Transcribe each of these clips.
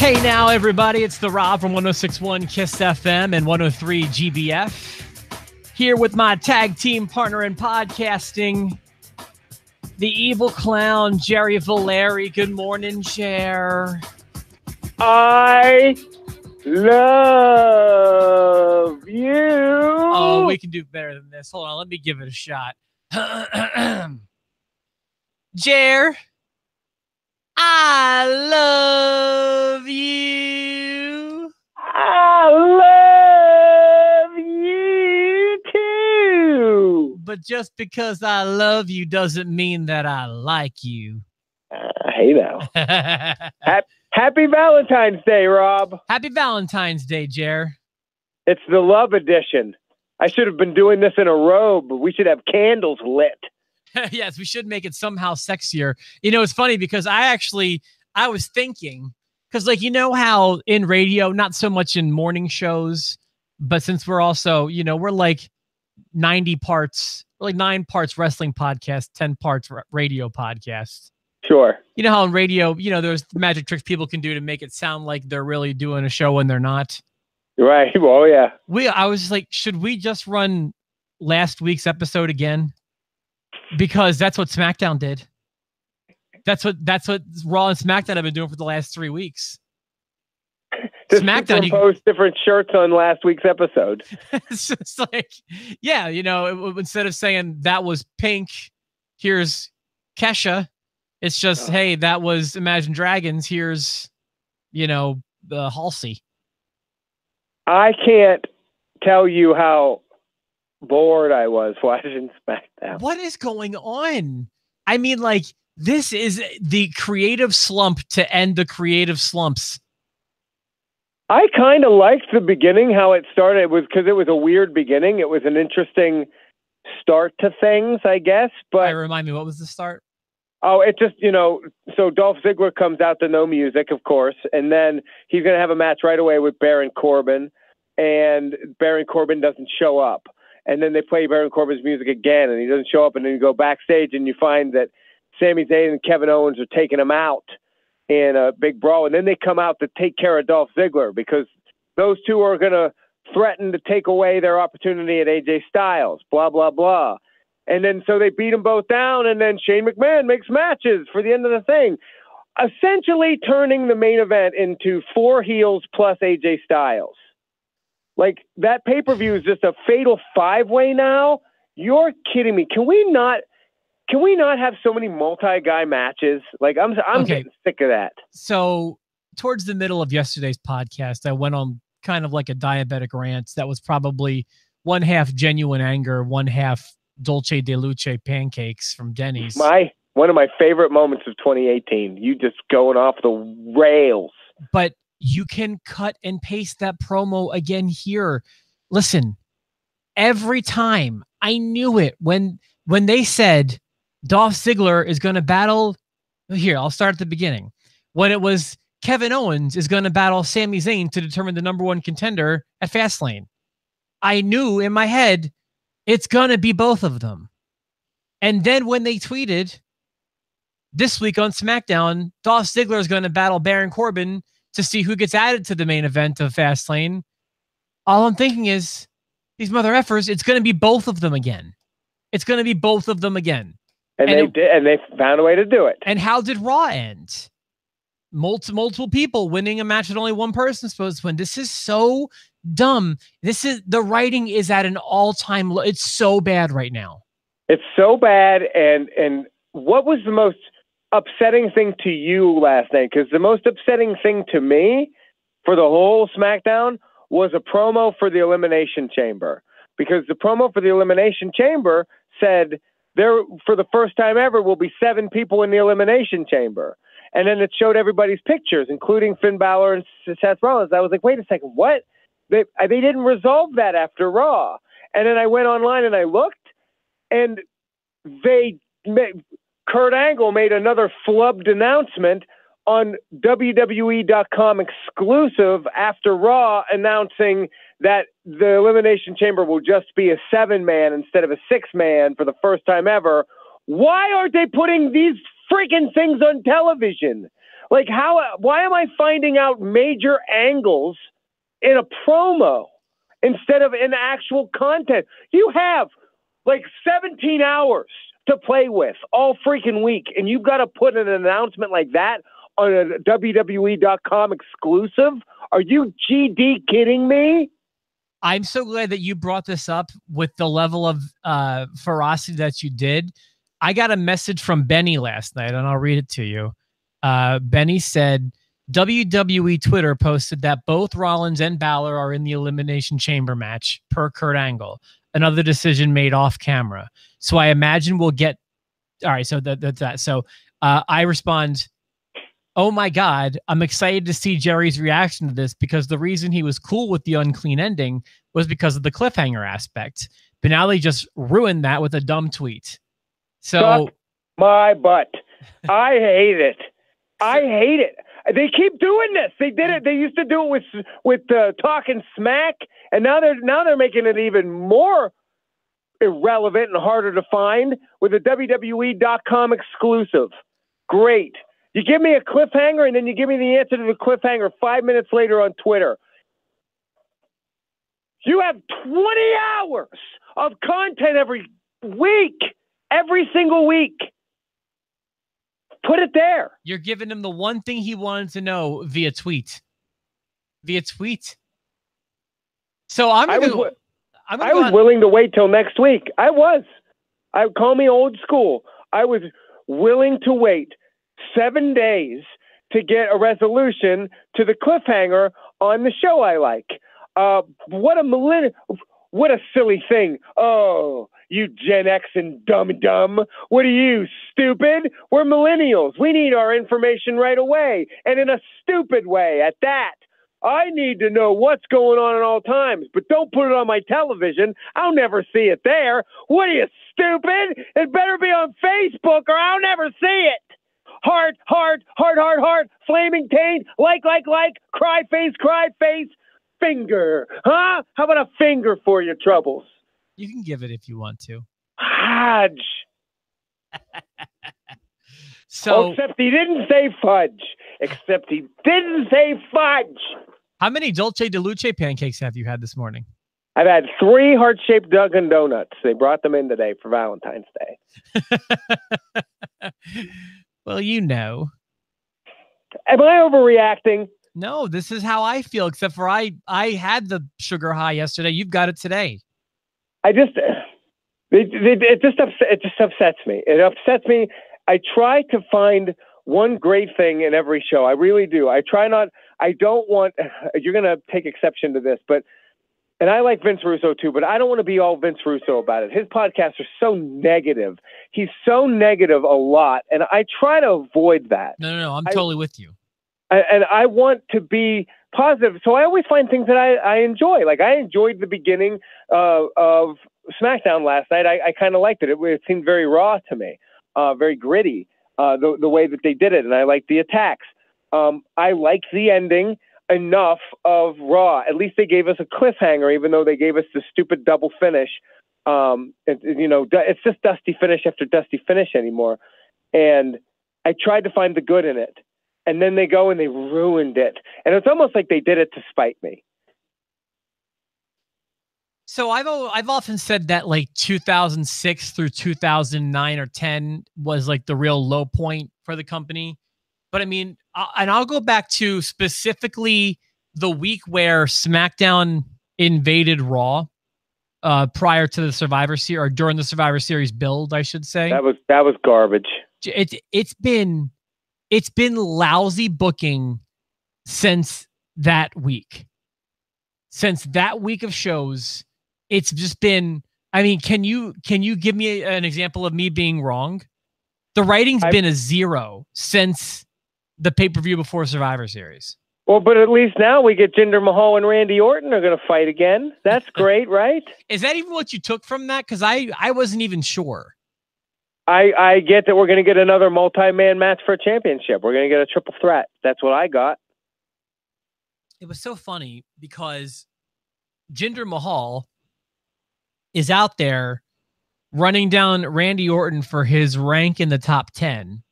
Hey now, everybody, it's the Rob from 106.1 KISS FM and 103 GBF. Here with my tag team partner in podcasting, the evil clown, Jerry Valeri. Good morning, Jer. I love you. Oh, we can do better than this. Hold on, let me give it a shot. Jer, I love you. I love you too. But just because I love you doesn't mean that I like you. Hey now. Happy Valentine's Day, Rob. Happy Valentine's Day, Jer. It's the love edition. I should have been doing this in a robe. We should have candles lit. Yes, we should make it somehow sexier. You know, it's funny because I was thinking, because like, you know how in radio, not so much in morning shows, but since we're also, you know, we're like 90 parts, like 9 parts wrestling podcast, 10 parts radio podcast. Sure. You know how in radio, you know, there's magic tricks people can do to make it sound like they're really doing a show when they're not. Right. Well, yeah. I was just like, should we just run last week's episode again? Because that's what SmackDown did. That's what Raw and SmackDown have been doing for the last 3 weeks. Just SmackDown, you post different shirts on last week's episode. It's just like, yeah, you know, instead of saying that was Pink, here's Kesha. It's just, hey, that was Imagine Dragons. Here's, you know, the Halsey. I can't tell you how bored I was watching SmackDown. What is going on? I mean, like, this is the creative slump to end the creative slumps. I kind of liked the beginning, how it started. It was because it was a weird beginning. It was an interesting start to things, I guess. But remind me, what was the start? Oh, it just, you know, so Dolph Ziggler comes out to no music, of course, and then he's going to have a match right away with Baron Corbin, and Baron Corbin doesn't show up. And then they play Baron Corbin's music again, and he doesn't show up, and then you go backstage, and you find that Sami Zayn and Kevin Owens are taking him out in a big brawl, and then they come out to take care of Dolph Ziggler because those two are going to threaten to take away their opportunity at AJ Styles, blah, blah, blah. And then so they beat them both down, and then Shane McMahon makes matches for the end of the thing, essentially turning the main event into 4 heels plus AJ Styles. Like, that pay-per-view is just a fatal 5-way now. You're kidding me. Can we not have so many multi-guy matches? Like, I'm okay. getting sick of that. So towards the middle of yesterday's podcast, I went on kind of like a diabetic rant that was probably 1/2 genuine anger, 1/2 Dolce de Luce pancakes from Denny's. One of my favorite moments of 2018. You just going off the rails. But you can cut and paste that promo again here. Listen, every time I knew it when they said Dolph Ziggler is going to battle. Here, I'll start at the beginning. When it was Kevin Owens is going to battle Sami Zayn to determine the #1 contender at Fastlane, I knew in my head it's going to be both of them. And then when they tweeted this week on SmackDown, Dolph Ziggler is going to battle Baron Corbin to see who gets added to the main event of Fastlane, all I'm thinking is, these mother effers, it's going to be both of them again. It's going to be both of them again. And they did, and they found a way to do it. And how did Raw end? Multiple people winning a match that only one person is supposed to win. This is so dumb. The writing is at an all-time low. It's so bad right now. It's so bad. And what was the most upsetting thing to you last night? Because the most upsetting thing to me for the whole SmackDown was a promo for the Elimination Chamber. Because the promo for the Elimination Chamber said there, for the first time ever, will be 7 people in the Elimination Chamber. And then it showed everybody's pictures, including Finn Balor and Seth Rollins. I was like, wait a second, what? They didn't resolve that after Raw. And then I went online and I looked, and Kurt Angle made another flubbed announcement on WWE.com exclusive after Raw, announcing that the Elimination Chamber will just be a 7-man instead of a 6-man for the first time ever. Why aren't they putting these freaking things on television? Like, why am I finding out major angles in a promo instead of in actual content? You have like 17 hours to play with all freaking week, and you've got to put an announcement like that on a WWE.com exclusive? Are you GD kidding me? I'm so glad that you brought this up with the level of ferocity that you did. I got a message from Benny last night, and I'll read it to you. Benny said, WWE Twitter posted that both Rollins and Balor are in the Elimination Chamber match, per Kurt Angle. Another decision made off camera. So I imagine we'll get... All right, so that's that. So I respond... Oh my God, I'm excited to see Jerry's reaction to this because the reason he was cool with the unclean ending was because of the cliffhanger aspect. But now they just ruined that with a dumb tweet. So Suck my butt. I hate it. I hate it. They keep doing this. They did it. They used to do it with Talking Smack, and now they're making it even more irrelevant and harder to find with a WWE.com exclusive. Great. You give me a cliffhanger, and then you give me the answer to the cliffhanger 5 minutes later on Twitter. You have 20 hours of content every week, every single week. Put it there. You're giving him the one thing he wanted to know via tweet. So I was willing to wait till next week. Call me old school. I was willing to wait 7 days to get a resolution to the cliffhanger on the show I like. What a silly thing. Oh, you Gen X and dumb. What are you, stupid? We're millennials. We need our information right away, and in a stupid way at that. I need to know what's going on at all times, but don't put it on my television. I'll never see it there. What are you, stupid? It better be on Facebook or I'll never see it. Heart, flaming taint, like, cry face, finger. Huh? How about a finger for your troubles? You can give it if you want to. Hodge. So, except he didn't say fudge. How many Dolce de Luce pancakes have you had this morning? I've had 3 heart-shaped Dunkin' Donuts. They brought them in today for Valentine's Day. Well, you know. Am I overreacting? No, this is how I feel, except for I had the sugar high yesterday. You've got it today. It just upsets me. It upsets me. I try to find one great thing in every show. I really do. I don't want, you're going to take exception to this, and I like Vince Russo too, but I don't want to be all Vince Russo about it. His podcasts are so negative. He's so negative a lot, and I try to avoid that. No, I'm totally with you. And I want to be positive, so I always find things that I enjoy. Like, I enjoyed the beginning of SmackDown last night. I kind of liked it. It seemed very raw to me, very gritty, the way that they did it, and I liked the attacks. I liked the ending enough of Raw. At least they gave us a cliffhanger, even though they gave us the stupid double finish. It's just dusty finish after dusty finish anymore. And I tried to find the good in it. And then they go and they ruined it. And it's almost like they did it to spite me. So I've often said that like 2006 through 2009 or 10 was like the real low point for the company. But I mean, and I'll go back to specifically the week where SmackDown invaded Raw prior to the Survivor Series, or during the Survivor Series build, I should say. That was garbage. It's been lousy booking since that week. Since that week of shows, it's just been. I mean, can you give me an example of me being wrong? The rating's been a 0 since the pay-per-view before Survivor Series. Well, but at least now we get Jinder Mahal and Randy Orton are going to fight again. That's great, right? Is that even what you took from that? Because I wasn't even sure. I get that we're going to get another multi-man match for a championship. We're going to get a triple threat. That's what I got. It was so funny because Jinder Mahal is out there running down Randy Orton for his rank in the top 10.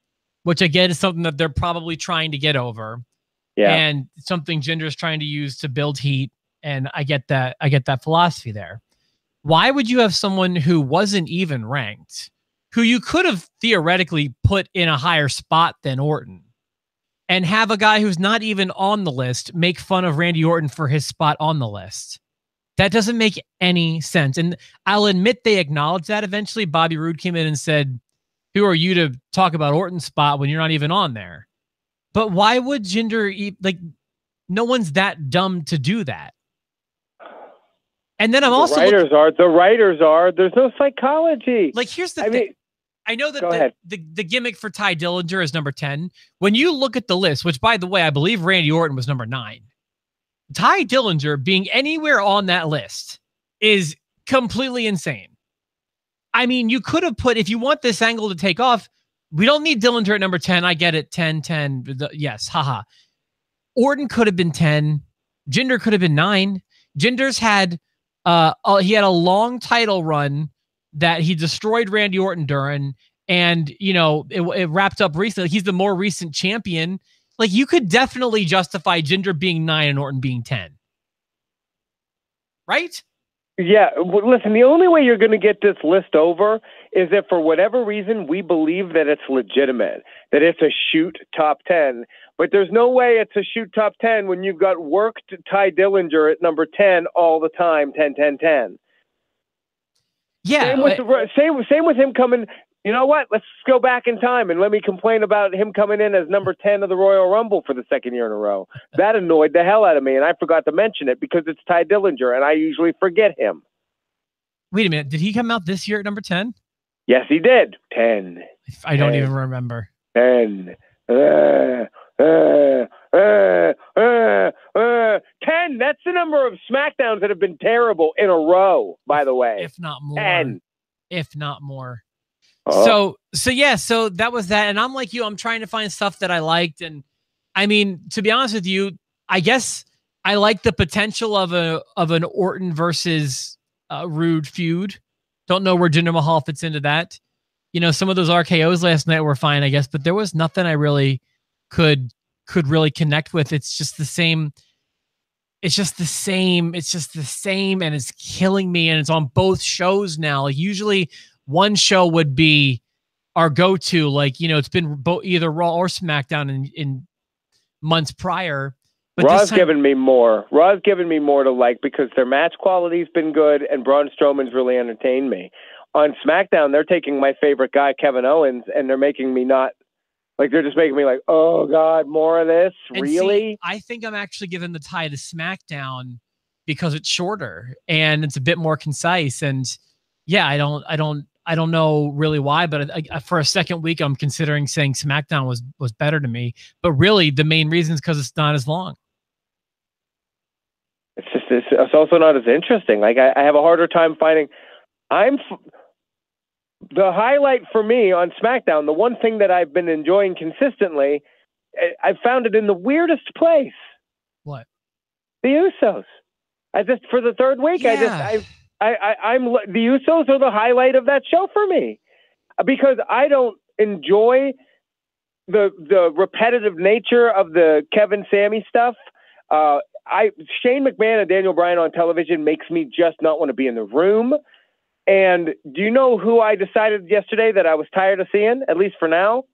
which again is something that they're probably trying to get over. Yeah. And something Jinder's trying to use to build heat. And I get that philosophy there. Why would you have someone who wasn't even ranked, who you could have theoretically put in a higher spot than Orton, and have a guy who's not even on the list make fun of Randy Orton for his spot on the list? That doesn't make any sense. And I'll admit they acknowledged that eventually. Bobby Roode came in and said, who are you to talk about Orton's spot when you're not even on there? But why would Jinder, like, no one's that dumb to do that. And then I'm also the writers are. There's no psychology. Like, here's the thing. I know that the gimmick for Ty Dillinger is number 10. When you look at the list, which, by the way, I believe Randy Orton was number 9. Ty Dillinger being anywhere on that list is completely insane. I mean, you could have put, if you want this angle to take off, we don't need Dillinger at number 10. I get it. 10. Yes. Haha. Orton could have been 10. Jinder could have been 9. Jinder's had, he had a long title run that he destroyed Randy Orton during, and, it wrapped up recently. He's the more recent champion. Like, you could definitely justify Jinder being 9 and Orton being 10. Right? Yeah. Well, listen, the only way you're going to get this list over is if for whatever reason we believe that it's legitimate, that it's a shoot top 10. But there's no way it's a shoot top 10 when you've got worked Ty Dillinger at number 10 all the time, 10, 10, 10. Yeah. Same with him coming. You know what? Let's go back in time and let me complain about him coming in as number 10 of the Royal Rumble for the second year in a row. That annoyed the hell out of me, and I forgot to mention it because it's Ty Dillinger, and I usually forget him. Wait a minute. Did he come out this year at number 10? Yes, he did. 10. I don't even remember. 10. 10. That's the number of SmackDowns that have been terrible in a row, by the way. If not more. 10. If not more. Oh. So that was that. And I'm like you, I'm trying to find stuff that I liked. And I mean, to be honest with you, I guess I like the potential of an Orton versus Rude feud. Don't know where Jinder Mahal fits into that. Some of those RKOs last night were fine, I guess, but there was nothing I really could really connect with. It's just the same. It's just the same. And it's killing me. And it's on both shows now. Like, usually one show would be our go-to, like, it's been either Raw or SmackDown in months prior. But Raw's given me more. Raw's given me more to like because their match quality's been good and Braun Strowman's really entertained me. On SmackDown, they're taking my favorite guy, Kevin Owens, and they're making me not like, they're just making me like, oh God, more of this? And really? See, I think I'm actually giving the tie to SmackDown because it's shorter and it's a bit more concise. And yeah, I don't know really why, but for a second week, I'm considering saying SmackDown was better to me. But really, the main reason is because it's not as long. It's also not as interesting. Like, I have a harder time finding. The highlight for me on SmackDown, the one thing that I've been enjoying consistently, I found it in the weirdest place. What? The Usos. For the third week, yeah. I'm the Usos are the highlight of that show for me because I don't enjoy the repetitive nature of the Kevin Sami stuff. Shane McMahon and Daniel Bryan on television makes me just not want to be in the room. And do you know who I decided yesterday that I was tired of seeing, at least for now?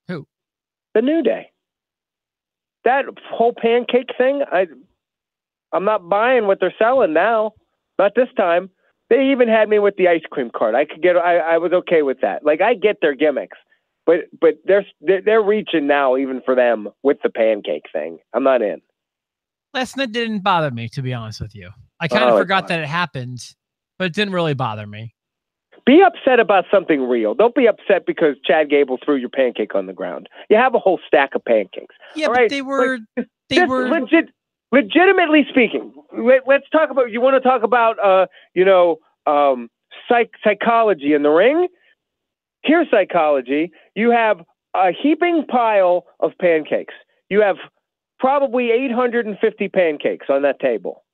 Who? The New Day. That whole Pancake thing, I'm not buying what they're selling now. Not this time. They even had me with the ice cream cart. I was okay with that. Like, I get their gimmicks, but they're reaching now even for them with the Pancake thing. I'm not in. Last night didn't bother me, to be honest with you. I kind of forgot that it happened, but it didn't really bother me. Be upset about something real. Don't be upset because Chad Gable threw your pancake on the ground. You have a whole stack of pancakes. Yeah, but right? they were legitimately speaking. Let's talk about. You want to talk about psychology in the ring? Here's psychology. You have a heaping pile of pancakes. You have probably 850 pancakes on that table.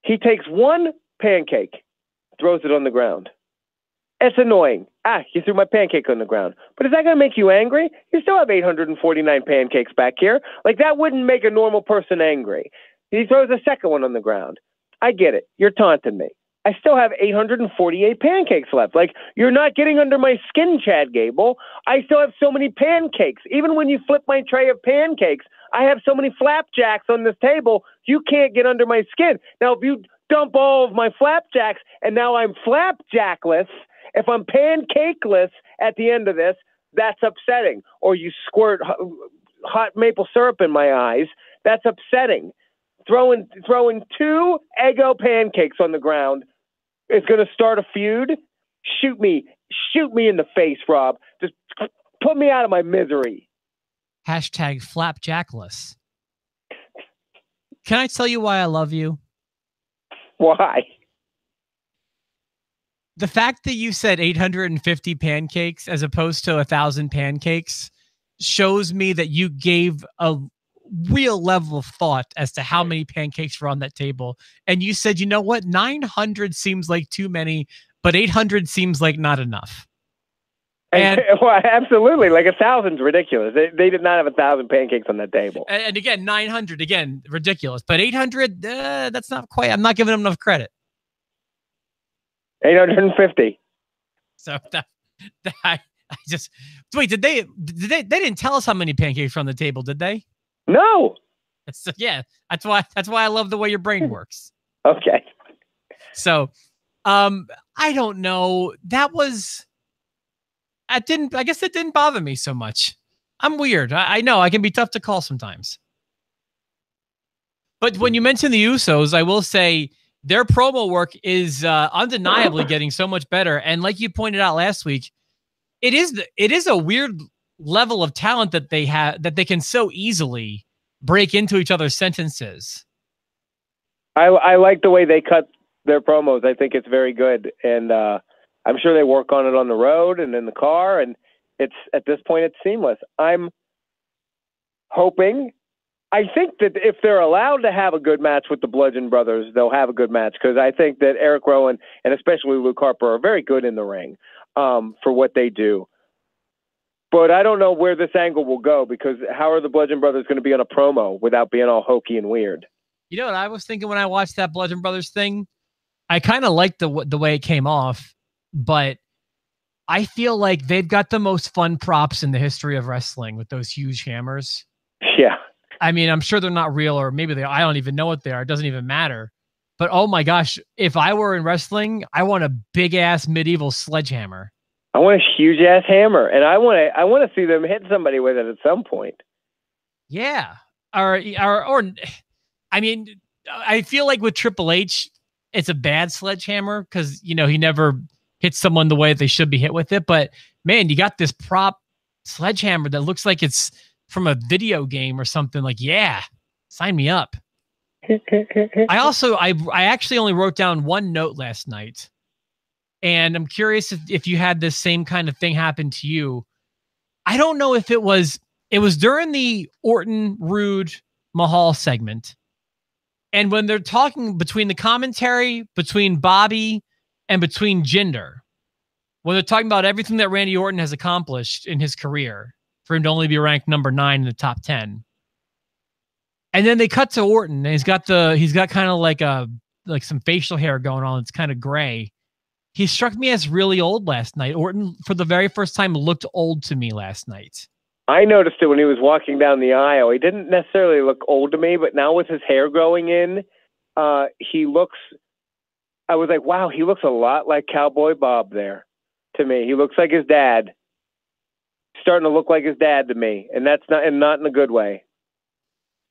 He takes one pancake, throws it on the ground. It's annoying. You threw my pancake on the ground. But is that going to make you angry? You still have 849 pancakes back here. Like, that wouldn't make a normal person angry. He throws a second one on the ground. I get it. You're taunting me. I still have 848 pancakes left. Like, you're not getting under my skin, Chad Gable. I still have so many pancakes. Even when you flip my tray of pancakes, I have so many flapjacks on this table, you can't get under my skin. Now, if you dump all of my flapjacks and now I'm flapjackless, if I'm pancakeless at the end of this, that's upsetting. Or you squirt hot maple syrup in my eyes, that's upsetting. Throwing 2 Eggo pancakes on the ground is going to start a feud. Shoot me in the face, Rob. Just put me out of my misery. Hashtag flapjackless. Can I tell you why I love you? Why? The fact that you said 850 pancakes as opposed to 1,000 pancakes shows me that you gave a real level of thought as to how many pancakes were on that table. And you said, you know what? 900 seems like too many, but 800 seems like not enough. And well, absolutely. Like 1,000 is ridiculous. They did not have 1,000 pancakes on that table. And again, 900, again, ridiculous. But 800, that's not quite, I'm not giving them enough credit. 850. So I just wait. They didn't tell us how many pancakes were on the table, did they? No. So, yeah, that's why I love the way your brain works. Okay. So, I don't know. I guess it didn't bother me so much. I'm weird. I know I can be tough to call sometimes. But when you mention the Usos, I will say their promo work is undeniably getting so much better. And like you pointed out last week, it is a weird level of talent that they have, that they can so easily break into each other's sentences. I like the way they cut their promos. I think it's very good. And I'm sure they work on it on the road and in the car. And it's, at this point, it's seamless. I'm hoping, I think that if they're allowed to have a good match with the Bludgeon Brothers, they'll have a good match, because I think that Eric Rowan and especially Luke Harper are very good in the ring for what they do. But I don't know where this angle will go, because how are the Bludgeon Brothers going to be on a promo without being all hokey and weird? You know what I was thinking when I watched that Bludgeon Brothers thing? I kind of liked the way it came off, but I feel like they've got the most fun props in the history of wrestling with those huge hammers. Yeah. I mean, I'm sure they're not real, or maybe I don't even know what they are. It doesn't even matter. But oh my gosh, if I were in wrestling, I want a big ass medieval sledgehammer. I want a huge ass hammer, and I want to see them hit somebody with it at some point. Yeah. Or I mean, I feel like with Triple H, it's a bad sledgehammer because, you know, he never hits someone the way they should be hit with it. But man, you got this prop sledgehammer that looks like it's from a video game or something. Like, yeah, sign me up. I actually only wrote down one note last night, and I'm curious if you had this same kind of thing happen to you. I don't know if it was during the Orton Rude Mahal segment. And when they're talking between the commentary, between Bobby and between Jinder, when they're talking about everything that Randy Orton has accomplished in his career, for him to only be ranked number 9 in the top 10. And then they cut to Orton, and he's got kind of like some facial hair going on. It's kind of gray. He struck me as really old last night. Orton, for the very first time, looked old to me last night. I noticed it when he was walking down the aisle. He didn't necessarily look old to me, but now with his hair growing in, he looks, I was like, wow, he looks a lot like Cowboy Bob there to me. He looks like his dad. Starting to look like his dad to me, and that's not in a good way.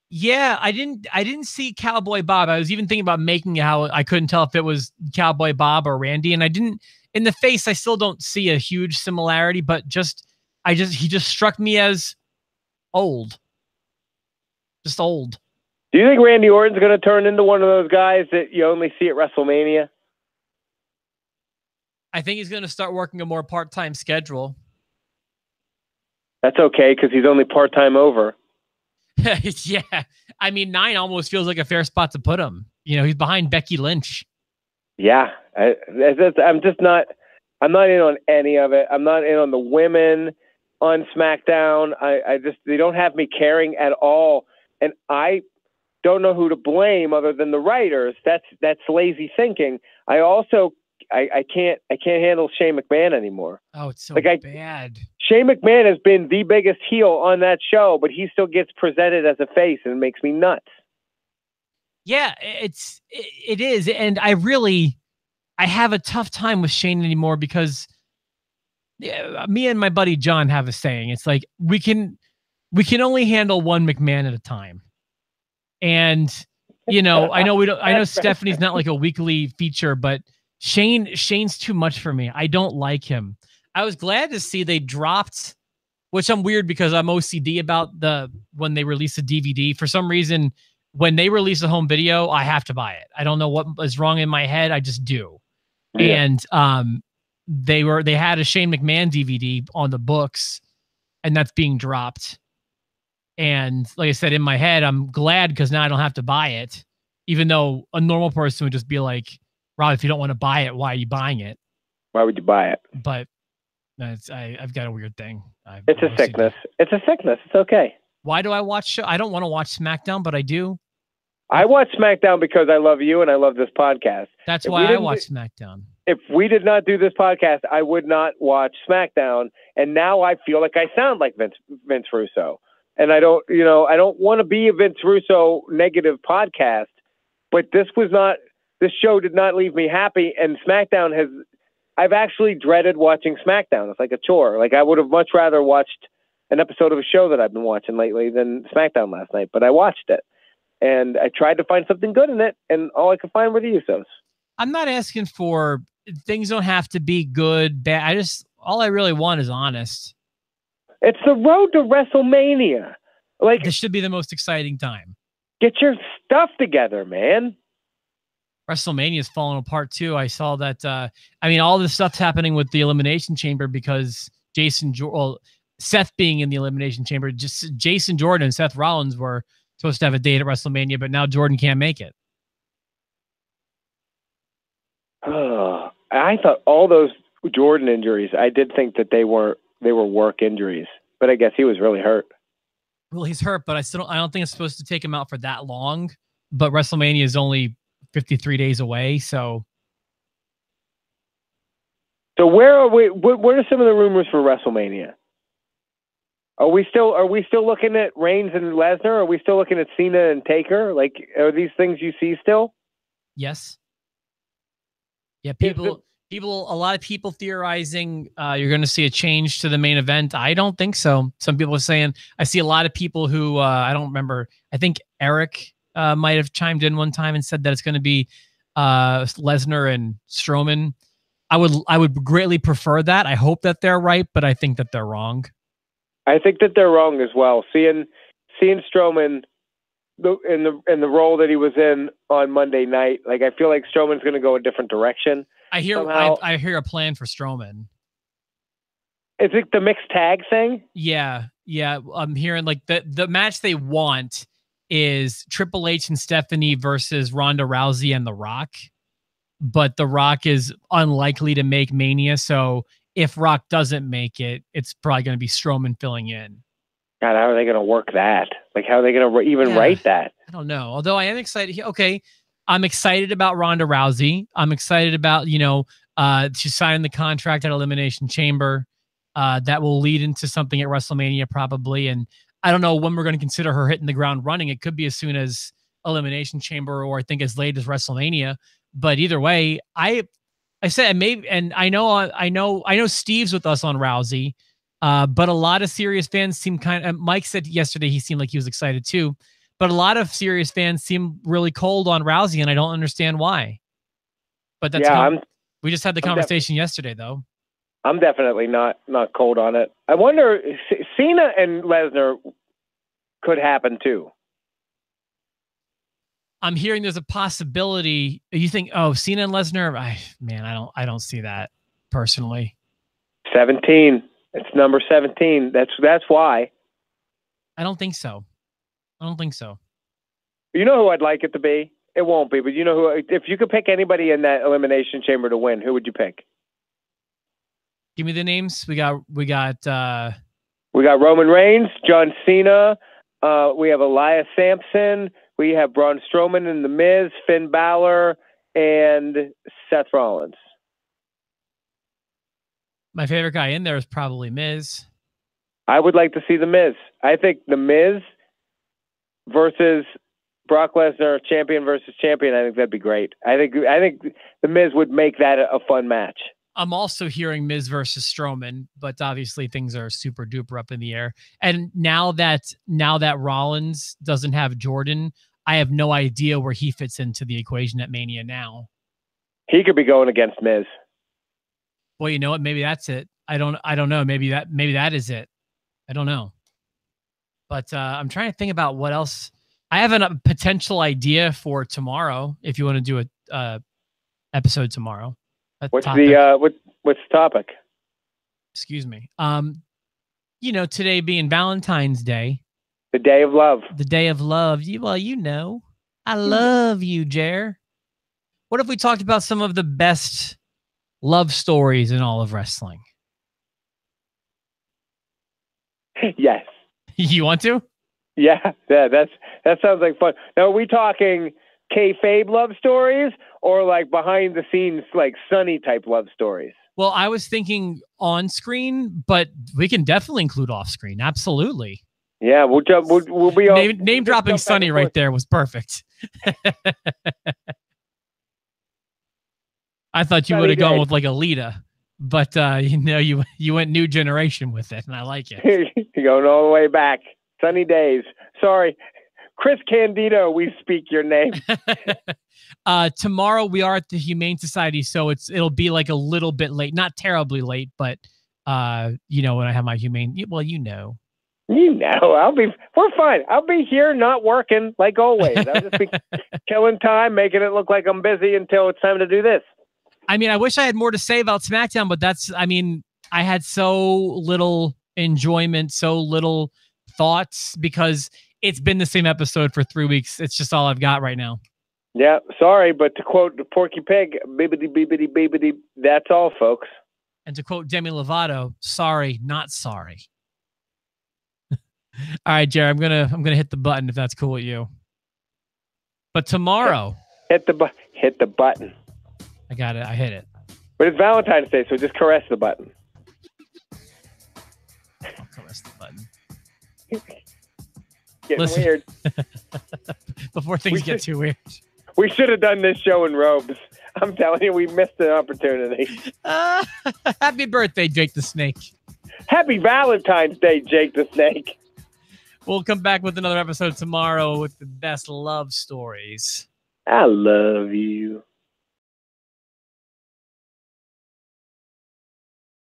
Yeah, I didn't see Cowboy Bob. I was even thinking about making how I couldn't tell if it was Cowboy Bob or Randy, and I didn't. In the face, I still don't see a huge similarity, but he just struck me as old. Just old. Do you think Randy Orton's going to turn into one of those guys that you only see at WrestleMania? I think he's going to start working a more part-time schedule. That's okay, because he's only part-time over. Yeah. I mean, 9 almost feels like a fair spot to put him. You know, he's behind Becky Lynch. Yeah. I'm just not... I'm not in on any of it. I'm not in on the women on SmackDown. They don't have me caring at all. And I don't know who to blame other than the writers. That's lazy thinking. I can't handle Shane McMahon anymore. Oh, it's so bad. Shane McMahon has been the biggest heel on that show, but he still gets presented as a face, and it makes me nuts. Yeah, it is. And I have a tough time with Shane anymore because me and my buddy John have a saying. It's like we can only handle one McMahon at a time. And I know Stephanie's not like a weekly feature, but Shane's too much for me. I don't like him. I was glad to see they dropped, which I'm weird because I'm OCD about when they release a DVD. For some reason, when they release a home video, I have to buy it. I don't know what is wrong in my head. I just do. Yeah. And they had a Shane McMahon DVD on the books, and that's being dropped. And like I said, in my head, I'm glad because now I don't have to buy it, even though a normal person would just be like, Rob, if you don't want to buy it, why are you buying it? Why would you buy it? But I've got a weird thing. It's a sickness. It's a sickness. It's okay. Why do I watch? I don't want to watch SmackDown, but I do. I watch SmackDown because I love you and I love this podcast. That's why I watch SmackDown. If we did not do this podcast, I would not watch SmackDown. And now I feel like I sound like Vince Russo. And I don't want to be a Vince Russo negative podcast, but this show did not leave me happy. And I've actually dreaded watching SmackDown. It's like a chore. Like I would have much rather watched an episode of a show that I've been watching lately than SmackDown last night, but I watched it and I tried to find something good in it. And all I could find were the Usos. I'm not asking for things don't have to be good, bad. All I really want is honest. It's the road to WrestleMania. Like this should be the most exciting time. Get your stuff together, man. WrestleMania is falling apart too. I saw that. All this stuff's happening with the Elimination Chamber because Seth being in the Elimination Chamber. Just Jason Jordan and Seth Rollins were supposed to have a date at WrestleMania, but now Jordan can't make it. I thought all those Jordan injuries. I did think that they were work injuries, but I guess he was really hurt. Well, he's hurt, but I don't think it's supposed to take him out for that long. But WrestleMania is only 53 days away, so where are we? What are some of the rumors for WrestleMania? Are we still looking at Reigns and Lesnar? Are we still looking at Cena and Taker? Like, are these things you see still? Yes. Yeah, a lot of people theorizing you're going to see a change to the main event. I don't think so. Some people are saying, I see a lot of people who I don't remember. I think Eric might have chimed in one time and said that it's going to be Lesnar and Strowman. I would greatly prefer that. I hope that they're right, but I think that they're wrong. I think that they're wrong as well. Seeing Strowman in the role that he was in on Monday night, like I feel like Strowman's going to go a different direction. I hear a plan for Strowman. Is it the mixed tag thing? Yeah. I'm hearing like the match they want is Triple H and Stephanie versus Ronda Rousey and The Rock. But The Rock is unlikely to make Mania, so if Rock doesn't make it, it's probably going to be Strowman filling in. God, how are they going to work that? Like, how are they going to even write that? I don't know. Although I am excited. Okay, I'm excited about Ronda Rousey. I'm excited about, she's signing the contract at Elimination Chamber. That will lead into something at WrestleMania probably. And I don't know when we're going to consider her hitting the ground running. It could be as soon as Elimination Chamber or I think as late as WrestleMania. But either way, I said maybe, and I know Steve's with us on Rousey, but a lot of serious fans seem Mike said yesterday he seemed like he was excited too, but a lot of serious fans seem really cold on Rousey, and I don't understand why. But that's we just had the conversation yesterday, though. I'm definitely not cold on it. I wonder, Cena and Lesnar could happen too. I'm hearing there's a possibility. You think, Cena and Lesnar? I don't see that personally. 17. It's number 17. That's why. I don't think so. You know who I'd like it to be? It won't be, but you know who? If you could pick anybody in that Elimination Chamber to win, who would you pick? Give me the names. We got Roman Reigns, John Cena. We have Elias Sampson. We have Braun Strowman and The Miz, Finn Balor, and Seth Rollins. My favorite guy in there is probably Miz. I would like to see The Miz. I think The Miz versus Brock Lesnar, champion versus champion. I think that'd be great. I think The Miz would make that a fun match. I'm also hearing Miz versus Strowman, but obviously things are super duper up in the air. And now that Rollins doesn't have Jordan, I have no idea where he fits into the equation at Mania now. He could be going against Miz. Well, you know what? Maybe that's it. I don't know. Maybe that is it. I don't know. But I'm trying to think about what else. I have a potential idea for tomorrow. If you want to do a episode tomorrow. What's the topic? Excuse me. Today being Valentine's Day. The day of love. The day of love. I love you, Jer. What if we talked about some of the best love stories in all of wrestling? Yes. You want to? Yeah, that sounds like fun. Now, are we talking kayfabe love stories or like behind the scenes, like Sunny type love stories? Well, I was thinking on screen, but we can definitely include off screen. Absolutely. Yeah, we'll be on name dropping Sunny right there was perfect. I thought you would have gone with like a Lita, but you went new generation with it, and I like it. You're going all the way back. Sunny days. Sorry, Chris Candido, we speak your name. Tomorrow we are at the Humane Society, so it'll be like a little bit late, not terribly late, but when I have my humane, we're fine. I'll be here, not working like always. I'll just be killing time, making it look like I'm busy until it's time to do this. I mean, I wish I had more to say about SmackDown, but I had so little enjoyment, so little thoughts because it's been the same episode for 3 weeks. It's just all I've got right now. Yeah, sorry, but to quote Porky Pig, bibbidi bibbidi bibbidi, that's all, folks. And to quote Demi Lovato, sorry, not sorry. All right, Jerry, I'm gonna hit the button if that's cool with you. But tomorrow, hit the button. I got it. I hit it. But it's Valentine's Day, so just caress the button. I'll caress the button. Getting weird. Before things get too weird. We should have done this show in robes. I'm telling you, we missed an opportunity. Happy birthday, Jake the Snake. Happy Valentine's Day, Jake the Snake. We'll come back with another episode tomorrow with the best love stories. I love you.